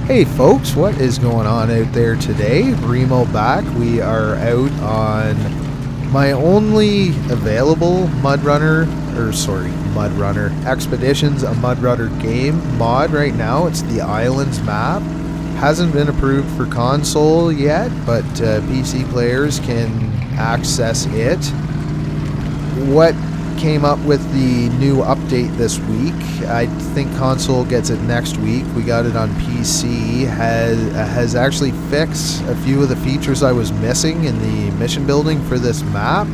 Hey folks, what is going on out there today? Remo back. We are out on my only available Mudrunner Expeditions a Mudrunner game mod right now. It's the Islands map. Hasn't been approved for console yet, but PC players can access it. What came up with the new update this week? I think console gets it next week. We got it on PC. Has actually fixed a few of the features I was missing in the mission building for this map.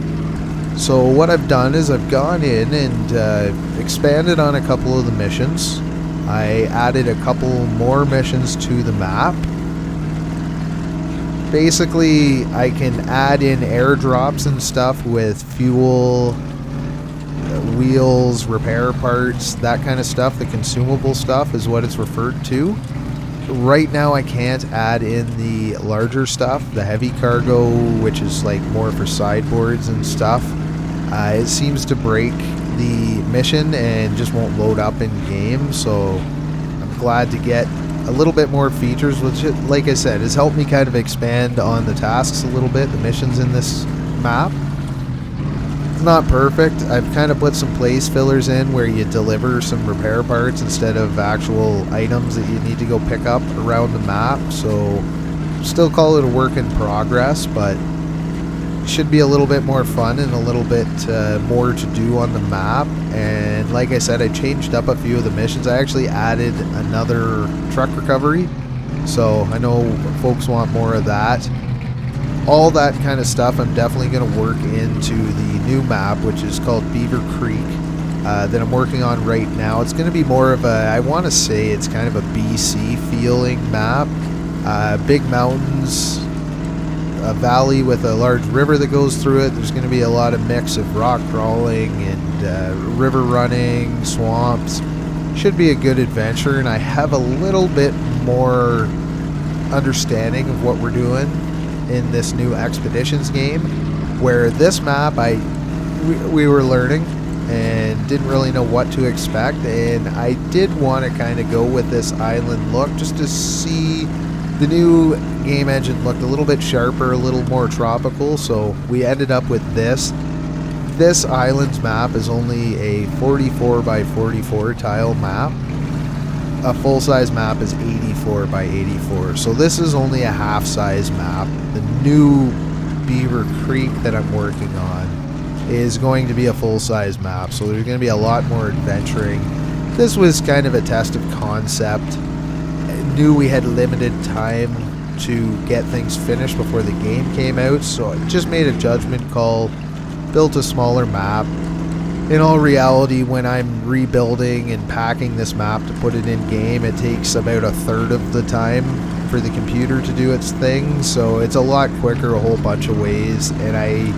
So what I've done is I've gone in and expanded on a couple of the missions. I added a couple more missions to the map. Basically, I can add in airdrops and stuff with fuel, wheels, repair parts, that kind of stuff. The consumable stuff is what it's referred to. Right now I can't add in the larger stuff, the heavy cargo, which is like more for sideboards and stuff. It seems to break the mission and just won't load up in game, so I'm glad to get a little bit more features, which, like I said, has helped me kind of expand on the tasks a little bit, the missions in this map. It's not perfect. I've kind of put some place fillers in where you deliver some repair parts instead of actual items that you need to go pick up around the map, so still call it a work in progress, but it should be a little bit more fun and a little bit more to do on the map. And like I said, I changed up a few of the missions. I actually added another truck recovery, so I know folks want more of that. All that kind of stuff I'm definitely going to work into the new map, which is called Beaver Creek, that I'm working on right now. It's going to be more of a, I want to say it's kind of a BC feeling map. Big mountains, a valley with a large river that goes through it. There's going to be a lot of mix of rock crawling and river running, swamps. Should be a good adventure, and I have a little bit more understanding of what we're doing in this new Expeditions game, where this map we were learning and didn't really know what to expect, and I did want to kind of go with this island look just to see. The new game engine looked a little bit sharper, a little more tropical, so we ended up with this. This islands map is only a 44 by 44 tile map. A full-size map is 84 by 84, so this is only a half-size map. The new Beaver Creek that I'm working on is going to be a full-size map, so there's going to be a lot more adventuring. This was kind of a test of concept. I knew we had limited time to get things finished before the game came out, so I just made a judgment call, built a smaller map. In all reality, when I'm rebuilding and packing this map to put it in game, it takes about a third of the time for the computer to do its thing, so it's a lot quicker a whole bunch of ways. And I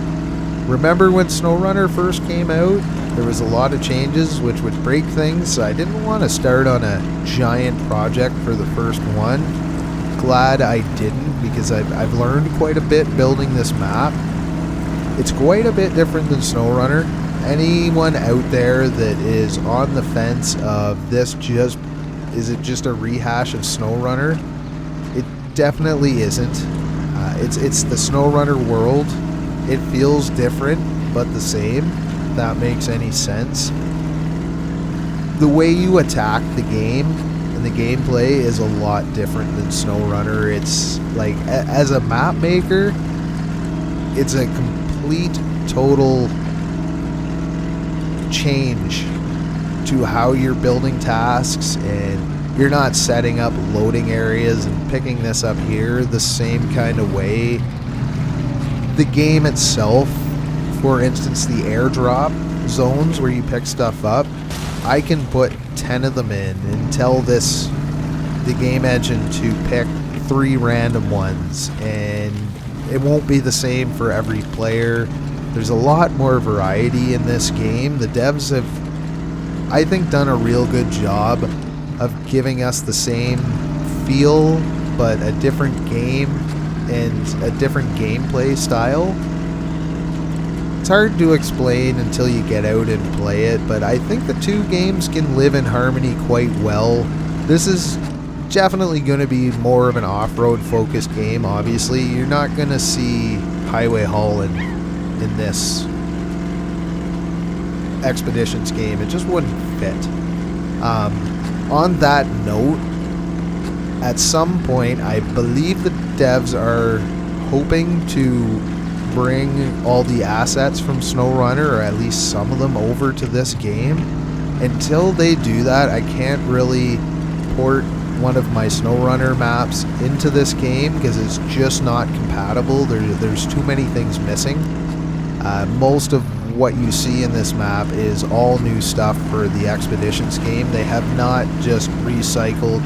remember when SnowRunner first came out, there was a lot of changes which would break things, so I didn't want to start on a giant project for the first one. Glad I didn't, because I've learned quite a bit building this map. It's quite a bit different than SnowRunner. Anyone out there that is on the fence of this is it just a rehash of SnowRunner? It definitely isn't. It's the SnowRunner world. It feels different, but the same, if that makes any sense. The way you attack the game and the gameplay is a lot different than SnowRunner. It's like, as a map maker, it's a complete, total change to how you're building tasks, and you're not setting up loading areas and picking this up here the same kind of way. The game itself, for instance, the airdrop zones where you pick stuff up, I can put 10 of them in and tell the game engine to pick 3 random ones, and it won't be the same for every player. There's a lot more variety in this game. The devs have, I think, done a real good job of giving us the same feel, but a different game and a different gameplay style. It's hard to explain until you get out and play it, but I think the two games can live in harmony quite well. This is definitely going to be more of an off-road focused game. Obviously, you're not going to see highway hauling in this Expeditions game. It just wouldn't fit. On that note, at some point, I believe the devs are hoping to bring all the assets from SnowRunner, or at least some of them, over to this game. Until they do that, I can't really port one of my SnowRunner maps into this game because it's just not compatible. There's too many things missing. Most of what you see in this map is all new stuff for the Expeditions game. They have not just recycled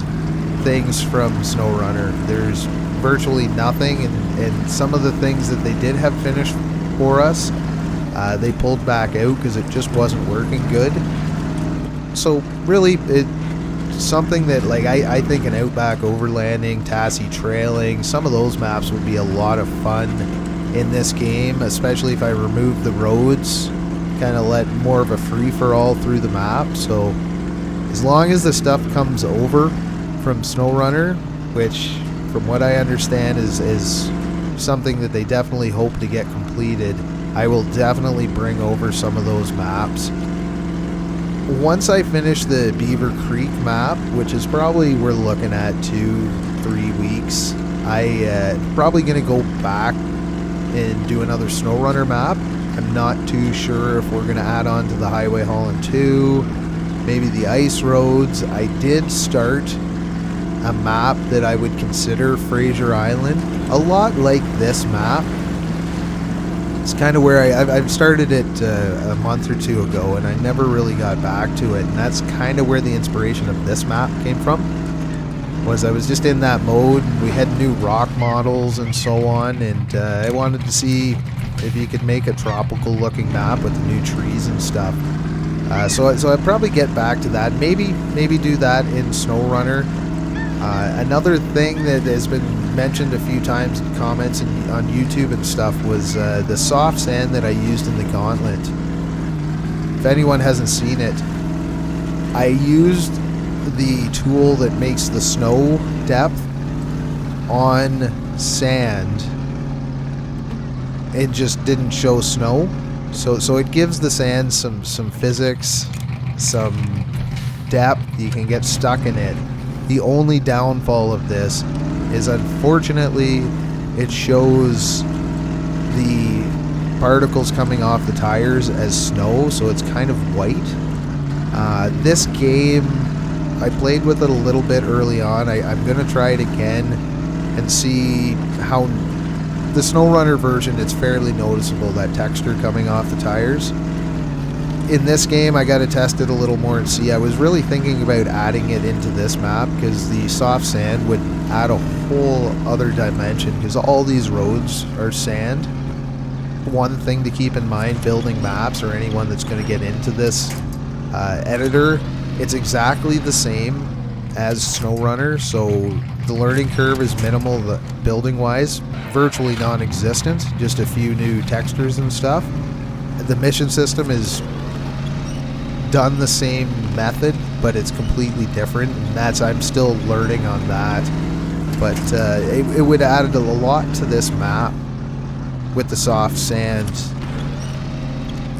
things from SnowRunner. There's virtually nothing, and some of the things that they did have finished for us, they pulled back out because it just wasn't working good. So really, it's something that, like, I think an Outback Overlanding, Tassie Trailing, some of those maps would be a lot of fun in this game, especially if I remove the roads, kind of let more of a free-for-all through the map. So as long as the stuff comes over from SnowRunner, which from what I understand is something that they definitely hope to get completed, I will definitely bring over some of those maps. Once I finish the Beaver Creek map, which is probably, we're looking at 2-3 weeks, I probably going to go back and do another SnowRunner map. I'm not too sure if we're going to add on to the Highway Hauling 2, maybe the ice roads. I did start a map that I would consider Fraser Island, a lot like this map. It's kind of where I've started it a month or two ago, and I never really got back to it, and that's kind of where the inspiration of this map came from. Was I was just in that mode, and we had new rock models and so on, and I wanted to see if you could make a tropical looking map with the new trees and stuff. So I'd probably get back to that, maybe do that in SnowRunner. Another thing that has been mentioned a few times in comments on YouTube and stuff was the soft sand that I used in the Gauntlet. If anyone hasn't seen it, I used the tool that makes the snow depth on sand. It just didn't show snow, so it gives the sand some physics, some depth. You can get stuck in it. The only downfall of this is, unfortunately, it shows the particles coming off the tires as snow, so it's kind of white. This game, I played with it a little bit early on. I'm going to try it again and see how the SnowRunner version, it's fairly noticeable, that texture coming off the tires. In this game, I got to test it a little more and see. I was really thinking about adding it into this map because the soft sand would add a whole other dimension, because all these roads are sand. One thing to keep in mind building maps, or anyone that's going to get into this editor, it's exactly the same as SnowRunner, so the learning curve is minimal building wise, virtually non-existent, just a few new textures and stuff. The mission system is done the same method, but it's completely different, and I'm still learning on that. But it would add a lot to this map with the soft sand,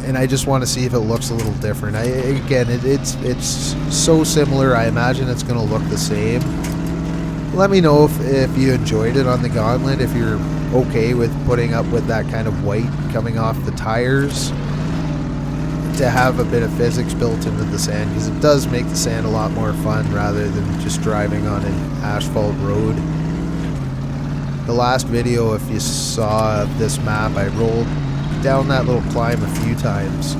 and I just want to see if it looks a little different. Again, it's so similar. I imagine it's going to look the same. Let me know if you enjoyed it on the Gauntlet, if you're okay with putting up with that kind of white coming off the tires, to have a bit of physics built into the sand, because it does make the sand a lot more fun rather than just driving on an asphalt road. The last video, if you saw this map, I rolled down that little climb a few times.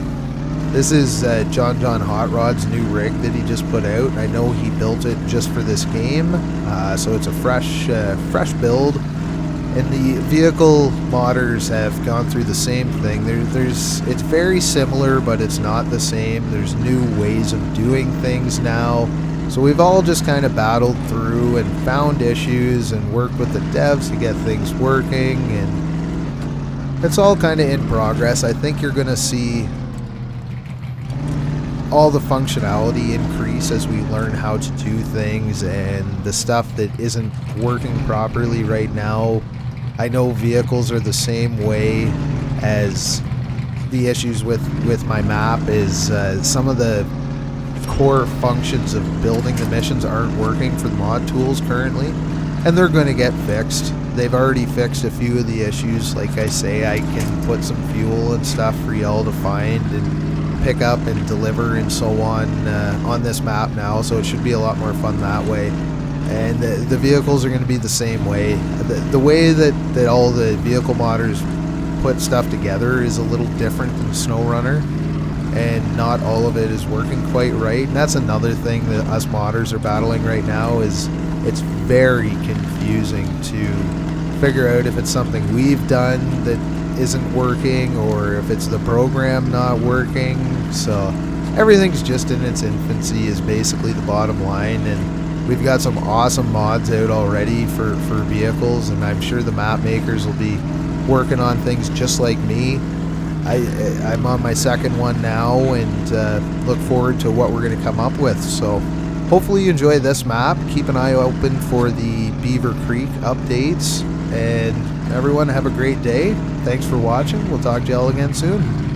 This is John Hot Rod's new rig that he just put out. I know he built it just for this game, so it's a fresh build. And the vehicle modders have gone through the same thing. It's very similar, but it's not the same. There's new ways of doing things now. So we've all just kind of battled through and found issues and worked with the devs to get things working, and it's all kind of in progress. I think you're going to see all the functionality increase as we learn how to do things, and the stuff that isn't working properly right now. I know vehicles are the same way as the issues with my map is some of the core functions of building the missions aren't working for the mod tools currently, and they're going to get fixed. They've already fixed a few of the issues. Like I say, I can put some fuel and stuff for y'all to find and pick up and deliver and so on this map now, so it should be a lot more fun that way. And the vehicles are going to be the same way. The way that all the vehicle modders put stuff together is a little different than SnowRunner, and not all of it is working quite right. And that's another thing that us modders are battling right now, is it's very confusing to figure out if it's something we've done that isn't working or if it's the program not working. So everything's just in its infancy is basically the bottom line, and we've got some awesome mods out already for vehicles, and I'm sure the map makers will be working on things just like me. I'm on my second one now, and look forward to what we're going to come up with. So hopefully you enjoy this map. Keep an eye open for the Beaver Creek updates, and everyone have a great day. Thanks for watching. We'll talk to y'all again soon.